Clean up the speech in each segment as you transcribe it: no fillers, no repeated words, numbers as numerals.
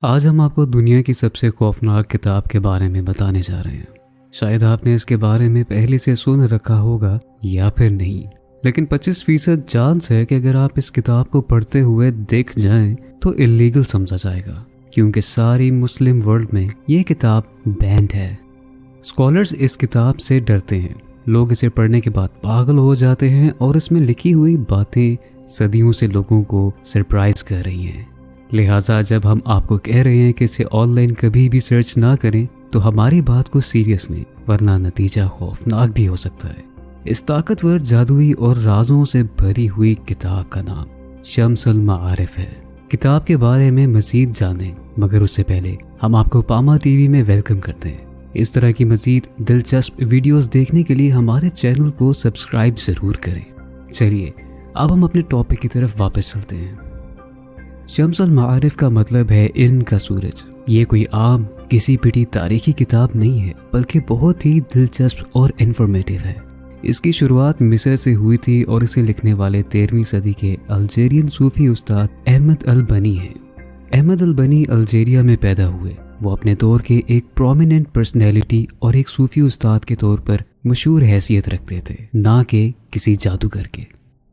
آج ہم آپ کو دنیا کی سب سے خوفناک کتاب کے بارے میں بتانے جا رہے ہیں۔ شاید آپ نے اس کے بارے میں پہلے سے سن رکھا ہوگا یا پھر نہیں، لیکن 25% چانس ہے کہ اگر آپ اس کتاب کو پڑھتے ہوئے دیکھ جائیں تو اللیگل سمجھا جائے گا، کیونکہ ساری مسلم ورلڈ میں یہ کتاب بینڈ ہے۔ اسکالرز اس کتاب سے ڈرتے ہیں، لوگ اسے پڑھنے کے بعد پاگل ہو جاتے ہیں اور اس میں لکھی ہوئی باتیں صدیوں سے لوگوں کو سرپرائز کر رہی ہیں۔ لہٰذا جب ہم آپ کو کہہ رہے ہیں کہ اسے آن لائن کبھی بھی سرچ نہ کریں تو ہماری بات کو سیریس لیں، ورنہ نتیجہ خوفناک بھی ہو سکتا ہے۔ اس طاقتور جادوئی اور رازوں سے بھری ہوئی کتاب کا نام شمس المعارف ہے۔ کتاب کے بارے میں مزید جانیں، مگر اس سے پہلے ہم آپ کو پاما ٹی وی میں ویلکم کرتے ہیں۔ اس طرح کی مزید دلچسپ ویڈیوز دیکھنے کے لیے ہمارے چینل کو سبسکرائب ضرور کریں۔ چلیے اب ہم اپنے ٹاپک کی طرف واپس چلتے ہیں۔ شمس المعارف کا مطلب ہے علم کا سورج۔ یہ کوئی عام کسی پٹی تاریخی کتاب نہیں ہے، بلکہ بہت ہی دلچسپ اور انفارمیٹیو ہے۔ اس کی شروعات مصر سے ہوئی تھی اور اسے لکھنے والے 13ویں صدی کے الجیرین صوفی استاد احمد البنی ہیں۔ احمد البنی الجیریا میں پیدا ہوئے۔ وہ اپنے دور کے ایک پرومیننٹ پرسنالٹی اور ایک صوفی استاد کے طور پر مشہور حیثیت رکھتے تھے، نہ کہ کسی جادوگر کے۔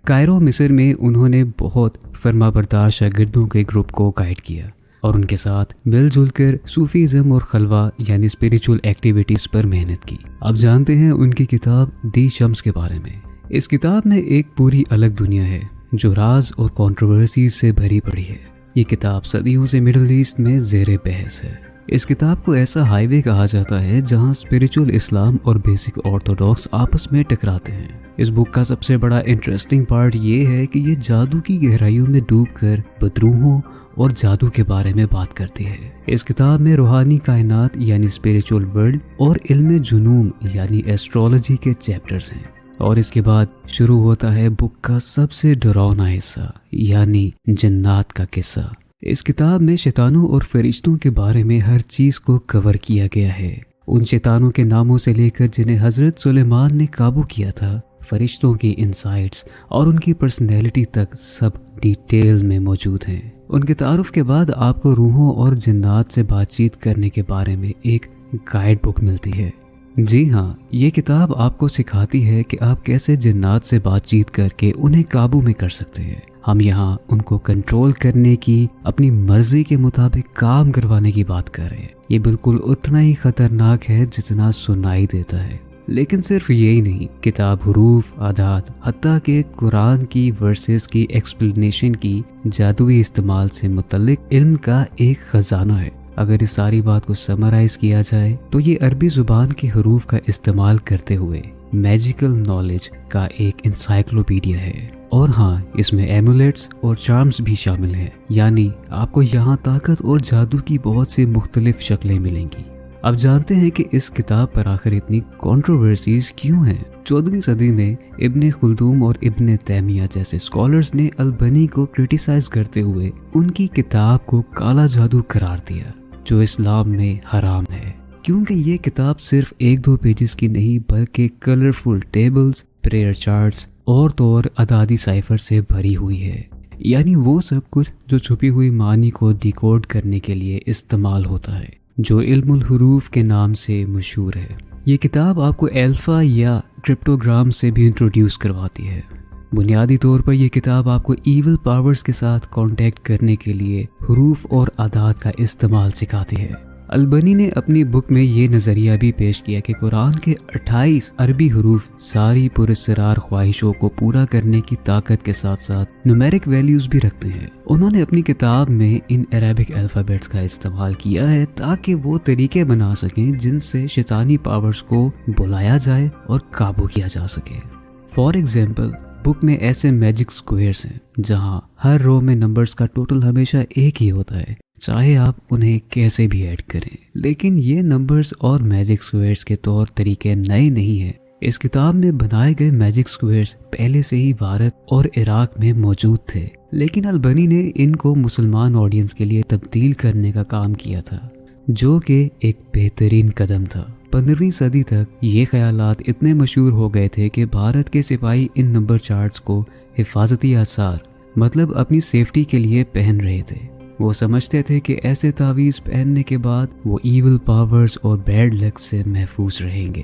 کائرو مصر میں انہوں نے بہت فرمانبردار شاگردوں کے گروپ کو گائیڈ کیا اور ان کے ساتھ مل جل کر صوفیزم اور خلوہ یعنی اسپریچول ایکٹیویٹیز پر محنت کی۔ اب جانتے ہیں ان کی کتاب دی شمس کے بارے میں۔ اس کتاب میں ایک پوری الگ دنیا ہے جو راز اور کنٹروورسیز سے بھری پڑی ہے۔ یہ کتاب صدیوں سے مڈل ایسٹ میں زیر بحث ہے۔ اس کتاب کو ایسا ہائی وے کہا جاتا ہے جہاں اسپریچول اسلام اور بیسک آرتھوڈاکس آپس میں ٹکراتے ہیں۔ اس بک کا سب سے بڑا انٹرسٹنگ پارٹ یہ ہے کہ یہ جادو کی گہرائیوں میں ڈوب کر بدروحوں اور جادو کے بارے میں بات کرتی ہے۔ اس کتاب میں روحانی کائنات یعنی اسپریچول ورلڈ اور علم جنون یعنی ایسٹرولوجی کے چیپٹرز ہیں، اور اس کے بعد شروع ہوتا ہے بک کا سب سے ڈراؤنا حصہ یعنی جنات کا قصہ۔ اس کتاب میں شیطانوں اور فرشتوں کے بارے میں ہر چیز کو کور کیا گیا ہے، ان شیطانوں کے ناموں سے لے کر جنہیں حضرت سلیمان نے قابو کیا تھا، فرشتوں کی انسائٹس اور ان کی پرسنالٹی تک سب ڈیٹیل میں موجود ہیں۔ ان کے تعارف کے بعد آپ کو روحوں اور جنات سے بات چیت کرنے کے بارے میں ایک گائیڈ بک ملتی ہے۔ جی ہاں، یہ کتاب آپ کو سکھاتی ہے کہ آپ کیسے جنات سے بات چیت کر کے انہیں قابو میں کر سکتے ہیں۔ ہم یہاں ان کو کنٹرول کرنے کی، اپنی مرضی کے مطابق کام کروانے کی بات کر رہے ہیں۔ یہ بالکل اتنا ہی خطرناک ہے جتنا سنائی دیتا ہے۔ لیکن صرف یہی نہیں، کتاب حروف، اعداد، حتیٰ کہ قرآن کی ورسز کی ایکسپلینیشن کی جادوئی استعمال سے متعلق علم کا ایک خزانہ ہے۔ اگر اس ساری بات کو سمرائز کیا جائے تو یہ عربی زبان کے حروف کا استعمال کرتے ہوئے میجیکل نالج کا ایک انسائکلوپیڈیا ہے۔ اور ہاں، اس میں ایمولیٹس اور چارمز بھی شامل ہیں، یعنی آپ کو یہاں طاقت اور جادو کی بہت سی مختلف شکلیں ملیں گی۔ اب جانتے ہیں کہ اس کتاب پر آخر اتنی کنٹروورسیز کیوں ہیں۔ 14ویں صدی میں ابن خلدون اور ابن تیمیہ جیسے اسکالرز نے البنی کو کرٹیسائز کرتے ہوئے ان کی کتاب کو کالا جادو قرار دیا، جو اسلام میں حرام ہے، کیونکہ یہ کتاب صرف 1-2 پیجز کی نہیں بلکہ کلرفل ٹیبلز، پریئر چارٹس اور اعدادی سائفر سے بھری ہوئی ہے، یعنی وہ سب کچھ جو چھپی ہوئی معنی کو ڈیکوڈ کرنے کے لیے استعمال ہوتا ہے، جو علم الحروف کے نام سے مشہور ہے۔ یہ کتاب آپ کو الفا یا کرپٹوگرام سے بھی انٹروڈیوس کرواتی ہے۔ بنیادی طور پر یہ کتاب آپ کو ایول پاورز کے ساتھ کانٹیکٹ کرنے کے لیے حروف اور اعداد کا استعمال سکھاتی ہے۔ البنی نے اپنی بک میں یہ نظریہ بھی پیش کیا کہ قرآن کے 28 عربی حروف ساری پراسرار خواہشوں کو پورا کرنے کی طاقت کے ساتھ ساتھ نومیرک ویلیوز بھی رکھتے ہیں۔ انہوں نے اپنی کتاب میں ان عربک الفابیٹس کا استعمال کیا ہے تاکہ وہ طریقے بنا سکیں جن سے شیطانی پاورز کو بلایا جائے اور قابو کیا جا سکے۔ فار ایگزامپل، بک میں ایسے میجک سکوئرز ہیں جہاں ہر رو میں نمبرز کا ٹوٹل ہمیشہ ایک ہی ہوتا ہے، چاہے آپ انہیں کیسے بھی ایڈ کریں۔ لیکن یہ نمبرز اور میجک سکوئرز کے طور طریقے نئے نہیں ہیں۔ اس کتاب میں بنائے گئے میجک سکوئرز پہلے سے ہی بھارت اور عراق میں موجود تھے، لیکن البنی نے ان کو مسلمان آڈینس کے لیے تبدیل کرنے کا کام کیا تھا، جو کہ ایک بہترین قدم تھا۔ 15ویں صدی تک یہ خیالات اتنے مشہور ہو گئے تھے کہ بھارت کے سپاہی ان نمبر چارٹس کو حفاظتی آثار مطلب اپنی سیفٹی کے لیے پہن رہے تھے۔ وہ سمجھتے تھے کہ ایسے تعویذ پہننے کے بعد وہ ایول پاورز اور بیڈ لک سے محفوظ رہیں گے۔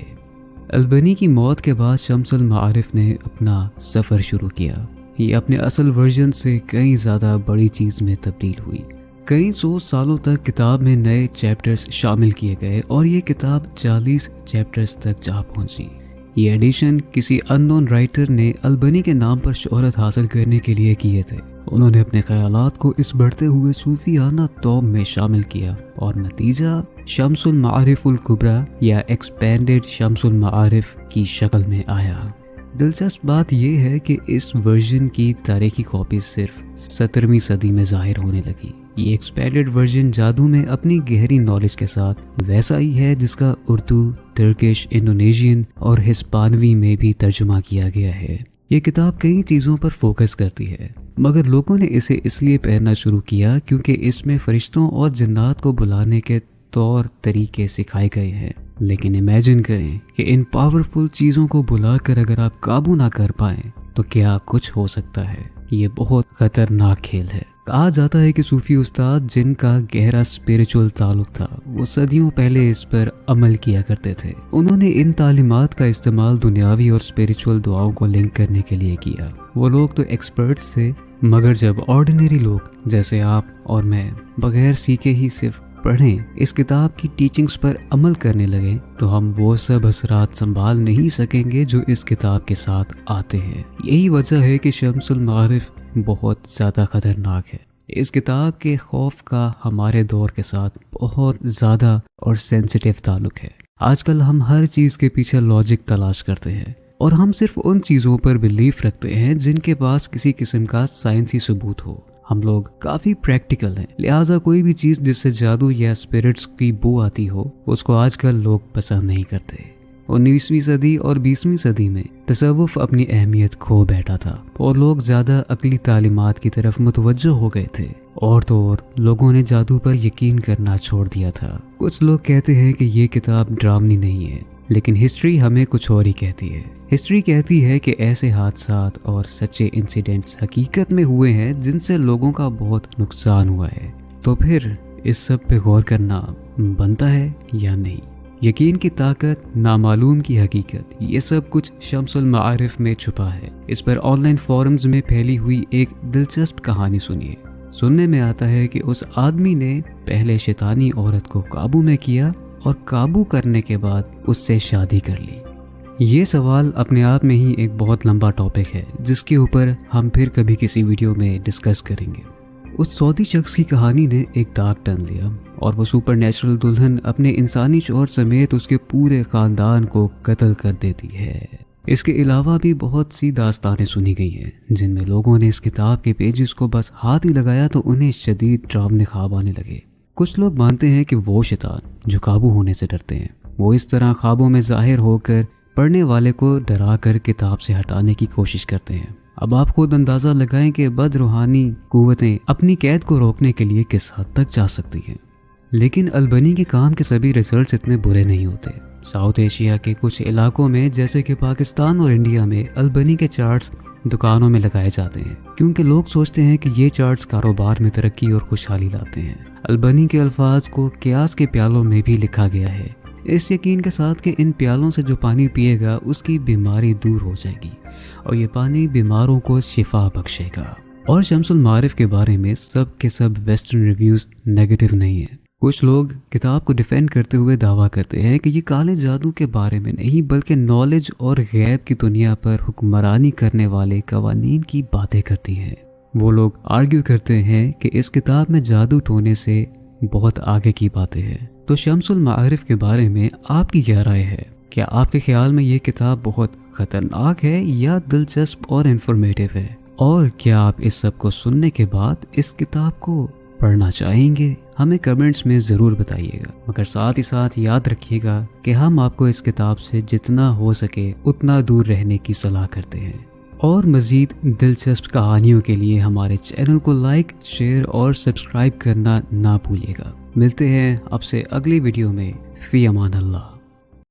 البنی کی موت کے بعد شمس المعارف نے اپنا سفر شروع کیا۔ یہ اپنے اصل ورژن سے کئی زیادہ بڑی چیز میں تبدیل ہوئی۔ کئی 100 سالوں تک کتاب میں نئے چیپٹرز شامل کیے گئے اور یہ کتاب 40 چیپٹرز تک جا پہنچی۔ یہ ایڈیشن کسی اننون رائٹر نے البنی کے نام پر شہرت حاصل کرنے کے لیے کیے تھے۔ انہوں نے اپنے خیالات کو اس بڑھتے ہوئے صوفیانہ توم میں شامل کیا اور نتیجہ شمس المعارف الکبریٰ یا ایکسپینڈڈ شمس المعارف کی شکل میں آیا۔ دلچسپ بات یہ ہے کہ اس ورژن کی تاریخی کاپی صرف 17ویں صدی میں ظاہر ہونے لگی۔ یہ ایکسپینڈڈ ورژن جادو میں اپنی گہری نالج کے ساتھ ویسا ہی ہے جس کا اردو، ترکش، انڈونیشین اور ہسپانوی میں بھی ترجمہ کیا گیا ہے۔ یہ کتاب کئی چیزوں پر فوکس کرتی ہے، مگر لوگوں نے اسے اس لیے پڑھنا شروع کیا کیونکہ اس میں فرشتوں اور جنات کو بلانے کے طور طریقے سکھائے گئے ہیں۔ لیکن امیجن کریں کہ ان پاورفل چیزوں کو بلا کر اگر آپ قابو نہ کر پائیں تو کیا کچھ ہو سکتا ہے۔ یہ بہت خطرناک کھیل ہے۔ کہا جاتا ہے کہ صوفی استاد جن کا گہرا اسپریچول تعلق تھا وہ صدیوں پہلے اس پر عمل کیا کرتے تھے۔ انہوں نے ان تعلیمات کا استعمال دنیاوی اور اسپریچول دعاؤں کو لنک کرنے کے لیے کیا۔ وہ لوگ تو ایکسپرٹس تھے، مگر جب آرڈینری لوگ جیسے آپ اور میں بغیر سیکھے ہی صرف پڑھیں اس کتاب کی ٹیچنگز پر عمل کرنے لگے تو ہم وہ سب اثرات سنبھال نہیں سکیں گے جو اس کتاب کے ساتھ آتے ہیں۔ یہی وجہ ہے کہ شمس المعارف بہت زیادہ خطرناک ہے۔ اس کتاب کے خوف کا ہمارے دور کے ساتھ بہت زیادہ اور سینسیٹیو تعلق ہے۔ آج کل ہم ہر چیز کے پیچھے لاجک تلاش کرتے ہیں اور ہم صرف ان چیزوں پر بلیف رکھتے ہیں جن کے پاس کسی قسم کا سائنسی ثبوت ہو۔ ہم لوگ کافی پریکٹیکل ہیں، لہٰذا کوئی بھی چیز جس سے جادو یا اسپرٹس کی بو آتی ہو اس کو آج کل لوگ پسند نہیں کرتے۔ 19ویں صدی اور 20ویں صدی میں تصوف اپنی اہمیت کھو بیٹھا تھا اور لوگ زیادہ عقلی تعلیمات کی طرف متوجہ ہو گئے تھے، اور تو اور لوگوں نے جادو پر یقین کرنا چھوڑ دیا تھا۔ کچھ لوگ کہتے ہیں کہ یہ کتاب ڈرامنی نہیں ہے، لیکن ہسٹری ہمیں کچھ اور ہی کہتی ہے۔ ہسٹری کہتی ہے کہ ایسے حادثات اور سچے انسیڈنٹس حقیقت میں ہوئے ہیں جن سے لوگوں کا بہت نقصان ہوا ہے۔ تو پھر اس سب پہ غور کرنا بنتا ہے یا نہیں؟ یقین کی طاقت، نامعلوم کی حقیقت، یہ سب کچھ شمس المعارف میں چھپا ہے۔ اس پر آن لائن فورمز میں پھیلی ہوئی ایک دلچسپ کہانی سنیے۔ سننے میں آتا ہے کہ اس آدمی نے پہلے شیطانی عورت کو قابو میں کیا اور قابو کرنے کے بعد اس سے شادی کر لی۔ یہ سوال اپنے آپ میں ہی ایک بہت لمبا ٹاپک ہے جس کے اوپر ہم پھر کبھی کسی ویڈیو میں ڈسکس کریں گے۔ اس سعودی شخص کی کہانی نے ایک ڈارک ٹرن لیا اور وہ سپر نیچرل دلہن اپنے انسانی شوہر سمیت اس کے پورے خاندان کو قتل کر دیتی ہے۔ اس کے علاوہ بھی بہت سی داستانیں سنی گئی ہیں جن میں لوگوں نے اس کتاب کے پیجز کو بس ہاتھ ہی لگایا تو انہیں شدید ڈراؤنے خواب آنے لگے۔ کچھ لوگ مانتے ہیں کہ وہ شیطان جو قابو ہونے سے ڈرتے ہیں وہ اس طرح خوابوں میں ظاہر ہو کر پڑھنے والے کو ڈرا کر کتاب سے ہٹانے کی کوشش کرتے ہیں۔ اب آپ خود اندازہ لگائیں کہ بد روحانی قوتیں اپنی قید کو روکنے کے لیے کس حد تک جا سکتی ہیں۔ لیکن البنی کے کام کے سبھی ریزلٹس اتنے برے نہیں ہوتے۔ ساؤتھ ایشیا کے کچھ علاقوں میں جیسے کہ پاکستان اور انڈیا میں البنی کے چارٹس دکانوں میں لگائے جاتے ہیں کیونکہ لوگ سوچتے ہیں کہ یہ چارٹس کاروبار میں ترقی اور خوشحالی لاتے ہیں۔ البنی کے الفاظ کو قیاس کے پیالوں میں بھی لکھا گیا ہے، اس یقین کے ساتھ کہ ان پیالوں سے جو پانی پیے گا اس کی بیماری دور ہو جائے گی اور یہ پانی بیماروں کو شفا بخشے گا۔ اور شمس المعارف کے بارے میں سب کے سب ویسٹرن ریویوز نیگیٹو نہیں ہیں۔ کچھ لوگ کتاب کو ڈیفینڈ کرتے ہوئے دعویٰ کرتے ہیں کہ یہ کالے جادو کے بارے میں نہیں بلکہ نالج اور غیب کی دنیا پر حکمرانی کرنے والے قوانین کی باتیں کرتی ہے۔ وہ لوگ آرگیو کرتے ہیں کہ اس کتاب میں جادو ٹونے سے بہت آگے کی باتیں ہیں۔ تو شمس المعارف کے بارے میں آپ کی کیا رائے ہے؟ کیا آپ کے خیال میں یہ کتاب بہت خطرناک ہے یا دلچسپ اور انفارمیٹیو ہے؟ اور کیا آپ اس سب کو سننے کے بعد اس کتاب کو پڑھنا چاہیں گے؟ ہمیں کمنٹس میں ضرور بتائیے گا، مگر ساتھ ہی ساتھ یاد رکھیے گا کہ ہم آپ کو اس کتاب سے جتنا ہو سکے اتنا دور رہنے کی صلاح کرتے ہیں۔ اور مزید دلچسپ کہانیوں کے لیے ہمارے چینل کو لائک، شیئر اور سبسکرائب کرنا نہ بھولیے گا۔ ملتے ہیں آپ سے اگلی ویڈیو میں۔ فی امان اللہ۔